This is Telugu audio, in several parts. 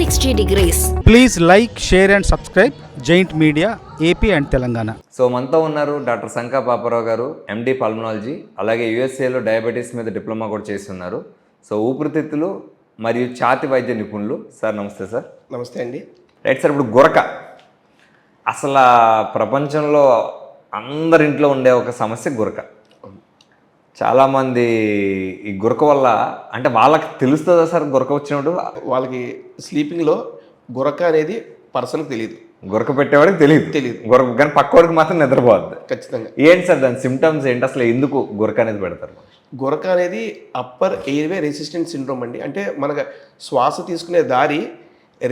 360 degrees. Please like, share and subscribe Giant Media AP and Telangana. So మనతో ఉన్నారు డాక్టర్ శంకా పాపారావు గారు, ఎండి పల్మనాలజీ, అలాగే యూఎస్ఏలో డయాబెటీస్ మీద డిప్లొమా కూడా చేసి ఉన్నారు. సో ఊపిరితిత్తులు మరియు ఛాతి వైద్య నిపుణులు. సార్ నమస్తే సార్. నమస్తే అండి. రైట్ సార్, ఇప్పుడు గురక అసలు ప్రపంచంలో అందరింట్లో ఉండే ఒక సమస్య గురక. చాలామంది ఈ గురక వల్ల అంటే వాళ్ళకి తెలుస్తుందా సార్ గురక వచ్చినప్పుడు? వాళ్ళకి స్లీపింగ్లో గురక అనేది పర్సన్కి తెలియదు, గురక పెట్టేవాడికి తెలియదు గురక, కానీ పక్కవాడికి మాత్రం నిద్రపోద్ది ఖచ్చితంగా. ఏంటి సార్ దాని సిమ్టమ్స్ ఏంటి, అసలు ఎందుకు గురక అనేది పెడతారు? గురక అనేది అప్పర్ ఎయిర్వే రెసిస్టెన్స్ సిండ్రోమ్ అండి. అంటే మనకు శ్వాస తీసుకునే దారి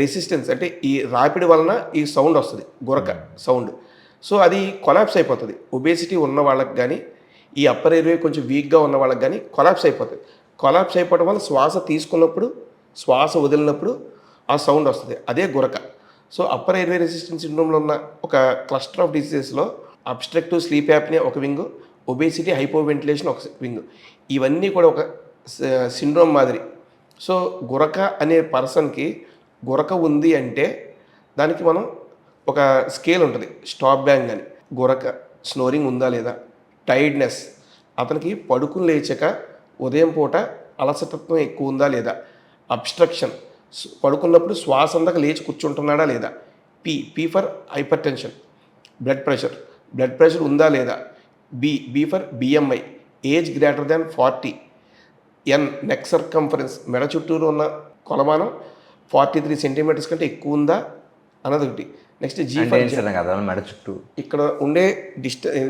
రెసిస్టెన్స్, అంటే ఈ రాపిడి వలన ఈ సౌండ్ వస్తుంది, గురక సౌండ్. సో అది కొలాప్స్ అయిపోతుంది. ఒబేసిటీ ఉన్న వాళ్ళకి కానీ, ఈ అప్పర్ ఎయిర్వే కొంచెం వీక్గా ఉన్న వాళ్ళకి కానీ కొలాప్స్ అయిపోతుంది. కొలాప్స్ అయిపోవడం వల్ల శ్వాస తీసుకున్నప్పుడు, శ్వాస వదిలినప్పుడు ఆ సౌండ్ వస్తుంది, అదే గురక. సో అప్పర్ ఎయిర్వే రెసిస్టెన్స్ సిండ్రోమ్లో ఉన్న ఒక క్లస్టర్ ఆఫ్ డిసీజెస్లో అబ్స్ట్రక్టివ్ స్లీప్ యాప్నియా ఒక వింగ్, ఒబేసిటీ హైపోవెంటిలేషన్ ఒక వింగ్, ఇవన్నీ కూడా ఒక సిండ్రోమ్ మాదిరి. సో గురక అనే పర్సన్కి గురక ఉంది అంటే దానికి మనం ఒక స్కేల్ ఉంటుంది, స్టాప్ బ్యాంగ్ అని. గురక, స్నోరింగ్ ఉందా లేదా, టైర్డ్నెస్, అతనికి పడుకుని లేచాక ఉదయం పూట అలసటత్వం ఎక్కువ ఉందా లేదా, అబ్స్ట్రక్షన్, పడుకున్నప్పుడు శ్వాస అందాక లేచి కూర్చుంటున్నాడా లేదా, P for hypertension, blood pressure ఉందా లేదా, B for BMI, age greater than 40, neck circumference, మెడ చుట్టూరు ఉన్న కొలమానం 43 సెంటీమీటర్స్ కంటే ఎక్కువ ఉందా అన్నది ఒకటి. నెక్స్ట్ జీ ఫర్ మెడ చుట్టూ ఇక్కడ ఉండే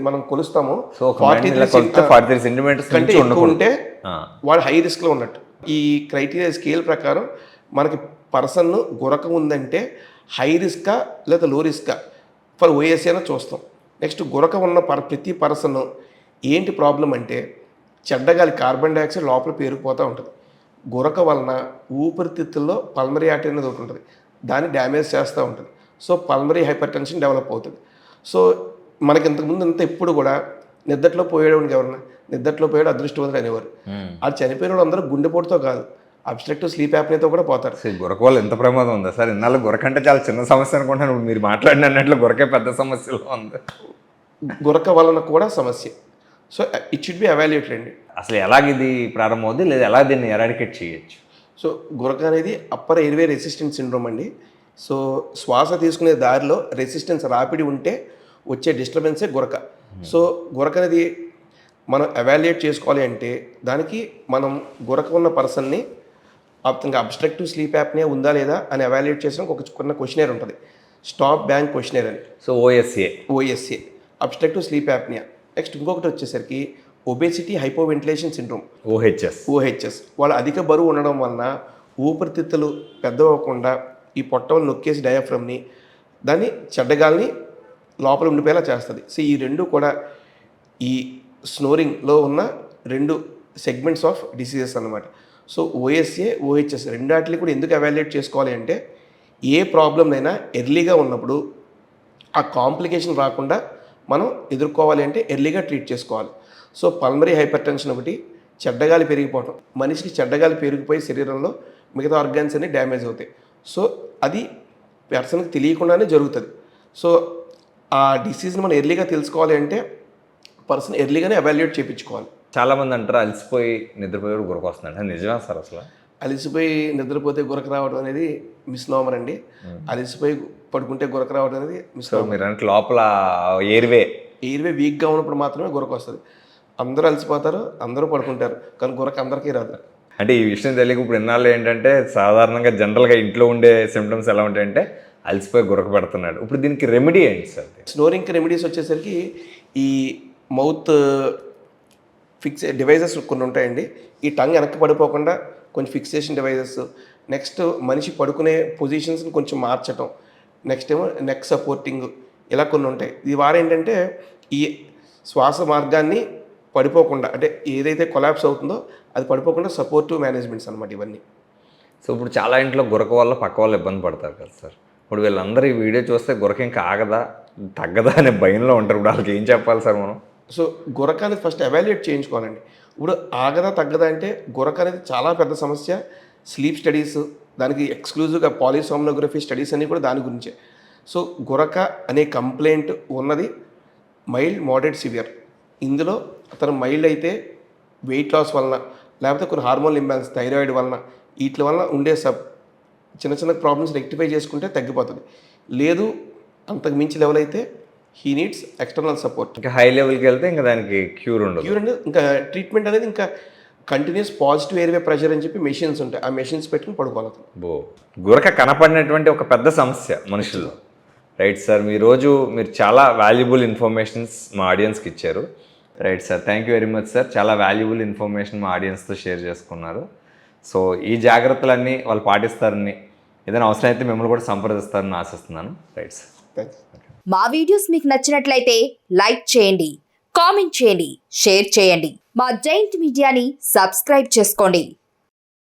మనం కొలుస్తాము, 43 సెంటీమీటర్స్ కంటే ఎక్కువ ఉంటే వాడు హై రిస్క్లో ఉన్నట్టు. ఈ క్రైటీరియా స్కేల్ ప్రకారం మనకి పర్సన్ గురక ఉందంటే హై రిస్కా లేదా లో రిస్కా ఫర్ ఓఎస్ఏ అని చూస్తాం. నెక్స్ట్ గురక ఉన్న ప్రతి పర్సన్ ఏంటి ప్రాబ్లం అంటే చెడ్డగాలి, కార్బన్ డైఆక్సైడ్ లోపల పేరుకుపోతూ ఉంటుంది. గురక వలన ఊపిరితిత్తుల్లో పల్మరీ ఆర్టరీ అనేది ఒకటి ఉంటుంది, దాన్ని డ్యామేజ్ చేస్తూ ఉంటుంది. So pulmonary hyper tension develop అవుతుంది. సో మనకి ఇంతకుముందు అంతా ఎప్పుడు కూడా నిద్దట్లో పోయేవాడికి, ఎవరన్నా నిద్దట్లో పోయాడు అదృష్టవంతుడు అనేవారు. అది చనిపోయిన వాళ్ళు అందరూ గుండెపోటుతో కాదు, అబ్స్ట్రక్టివ్ స్లీప్ యాప్నియాతో కూడా పోతారు. గురక వల్ల ఎంత ప్రమాదం ఉందా సార్? ఇన్నాళ్ళు గురక అంటే చాలా చిన్న సమస్య అనుకుంటాను, మీరు మాట్లాడినట్లు గురకే పెద్ద సమస్యలో ఉంది. గురక వలన కూడా సమస్య. So it should be evaluated అండి. అసలు ఎలాగ ఇది ప్రారంభమవుద్ది, లేదా ఎలా దీన్ని ఎరాడికేట్ చేయొచ్చు? సో గురక అనేది అప్పర్ ఎయిర్వే రెసిస్టెన్స్ సిండ్రోమ్ అండి. సో శ్వాస తీసుకునే దారిలో రెసిస్టెన్స్, రాపిడి ఉంటే వచ్చే డిస్టర్బెన్సే గురక. సో గురక అనేది మనం ఎవాల్యుయేట్ చేసుకోవాలి అంటే దానికి మనం గురక ఉన్న పర్సన్ని ఇంకా అబ్స్ట్రక్టివ్ స్లీప్ యాప్నియా ఉందా లేదా అని ఎవాల్యుయేట్ చేసిన ఒక చిన్న క్వశ్చనర్ ఉంటుంది, స్టాప్ బ్యాంగ్ క్వశ్చనర్ అని. So OSA obstructive sleep apnoea. Next ఇంకొకటి వచ్చేసరికి ఒబేసిటీ హైపోవెంటిలేషన్ సిండ్రోమ్, ఓహెచ్ఎస్. వాళ్ళు అధిక బరువు ఉండడం వలన ఊపిరితిత్తులు పెద్దవకుండా ఈ పొట్టలు నొక్కేసి డయాఫ్రమ్ని, దాన్ని చెడ్డగాల్ని లోపల ఉండిపోయేలా చేస్తుంది. సో ఈ రెండు కూడా ఈ స్నోరింగ్లో ఉన్న రెండు సెగ్మెంట్స్ ఆఫ్ డిసీజెస్ అన్నమాట. సో ఓఎస్ఏ, ఓహెచ్ఎస్ రెండాటిని కూడా ఎందుకు ఎవాల్యుయేట్ చేసుకోవాలి అంటే ఏ ప్రాబ్లంనైనా ఎర్లీగా ఉన్నప్పుడు ఆ కాంప్లికేషన్ రాకుండా మనం ఎదుర్కోవాలి అంటే ఎర్లీగా ట్రీట్ చేసుకోవాలి. సో పల్మరీ హైపర్ టెన్షన్ ఒకటి, చెడ్డగాలి పెరిగిపోవటం, మనిషికి చెడ్డగాలి పెరిగిపోయి శరీరంలో మిగతా ఆర్గాన్స్ అన్ని డ్యామేజ్ అవుతాయి. సో అది పర్సన్కి తెలియకుండానే జరుగుతుంది. సో ఆ డిసీజ్ని మనం ఎర్లీగా తెలుసుకోవాలి అంటే పర్సన్ ఎర్లీగానే ఎవాల్యుయేట్ చేయించుకోవాలి. చాలామంది అంటారు అలసిపోయి నిద్రపోయి గురక వస్తుందంటే నిజమా సార్? అసలు అలసిపోయి నిద్రపోతే గురక రావడం అనేది మిస్నోమర్ అండి. అలసిపోయి పడుకుంటే గురక రావడం అనేది మిస్నోమర్. మీరు అంటే లోపల ఎయిర్వే వీక్గా ఉన్నప్పుడు మాత్రమే గురక వస్తుంది. అందరూ అలసిపోతారు, అందరూ పడుకుంటారు, కానీ గురక అందరికీ రాదు. అంటే ఈ విషయం తెలియక ఇప్పుడు ఇన్నాళ్ళు ఏంటంటే సాధారణంగా జనరల్గా ఇంట్లో ఉండే సిమ్టమ్స్ ఎలా ఉంటాయంటే అలసిపోయి గురక పెడుతున్నాడు. ఇప్పుడు దీనికి రెమెడీ ఏంటి సార్? స్నోరింగ్కి రెమెడీస్ వచ్చేసరికి ఈ మౌత్ డివైజెస్ కొన్ని ఉంటాయండి. ఈ టంగ్ వెనక్కి పడిపోకుండా కొంచెం ఫిక్సేషన్ డివైజెస్. నెక్స్ట్ మనిషి పడుకునే పొజిషన్స్ని కొంచెం మార్చటం. నెక్స్ట్ ఏమో నెక్ సపోర్టింగ్, ఇలా కొన్ని ఉంటాయి. ఇది వారేంటంటే ఈ శ్వాస మార్గాన్ని పడిపోకుండా, అంటే ఏదైతే కొలాప్స్ అవుతుందో అది పడిపోకుండా సపోర్టివ్ మేనేజ్మెంట్స్ అనమాట ఇవన్నీ. సో ఇప్పుడు చాలా ఇంట్లో గురక వల్ల పక్క వాళ్ళు ఇబ్బంది పడతారు కదా సార్. ఇప్పుడు వీళ్ళందరూ ఈ వీడియో చూస్తే గురక ఇంకా ఆగదా తగ్గదా అనే భయంలో ఉంటారు. ఇప్పుడు వాళ్ళకి ఏం చెప్పాలి సార్ మనం? సో గురక అనేది ఫస్ట్ ఎవాల్యుయేట్ చేయించుకోవాలండి. ఇప్పుడు ఆగదా తగ్గదా అంటే గురక అనేది చాలా పెద్ద సమస్య, స్లీప్ స్టడీస్, దానికి ఎక్స్క్లూజివ్గా పాలిసోమ్నోగ్రఫీ స్టడీస్ అన్నీ కూడా దాని గురించే. సో గురక అనే కంప్లైంట్ ఉన్నది మైల్డ్, మోడరేట్, సివియర్. ఇందులో అతను మైల్డ్ అయితే వెయిట్ లాస్ వలన, లేకపోతే కొన్ని హార్మోన్ ఇంబ్యాలెన్స్, థైరాయిడ్ వలన, వీటి వలన ఉండే చిన్న చిన్న ప్రాబ్లమ్స్ రెక్టిఫై చేసుకుంటే తగ్గిపోతుంది. లేదు అంతకు మించి లెవెల్ అయితే హీ నీడ్స్ ఎక్స్టర్నల్ సపోర్ట్. ఇంకా హై లెవెల్కి వెళ్తే ఇంకా దానికి క్యూర్ ఉండదు. క్యూర్ అనేది ఇంకా ట్రీట్మెంట్ అనేది ఇంకా కంటిన్యూస్ పాజిటివ్ ఎయిర్వే ప్రెషర్ అని చెప్పి మెషిన్స్ ఉంటాయి, ఆ మెషిన్స్ పెట్టుకుని పడుకోవాలి. గురక కనపడినటువంటి ఒక పెద్ద సమస్య మనుషుల్లో. రైట్ సార్, మీరు చాలా వాల్యుబుల్ ఇన్ఫర్మేషన్స్ మా ఆడియన్స్కి ఇచ్చారు. Right sir, thank you very much sir. చాలా వాల్యుబుల్ ఇన్ఫర్మేషన్ మా ఆడియన్స్తో షేర్ చేసుకున్నారు. సో ఈ జాగ్రత్తలన్నీ వాళ్ళు పాటిస్తారని, ఏదైనా అవసరం అయితే మిమ్మల్ని కూడా సంప్రదిస్తారని ఆశిస్తున్నాను. Right sir, thanks. మా వీడియోస్ మీకు నచ్చినట్లయితే లైక్ చేయండి, కామెంట్ చేయండి, షేర్ చేయండి. మా జైంట్ మీడియాని సబ్స్క్రైబ్ చేసుకోండి.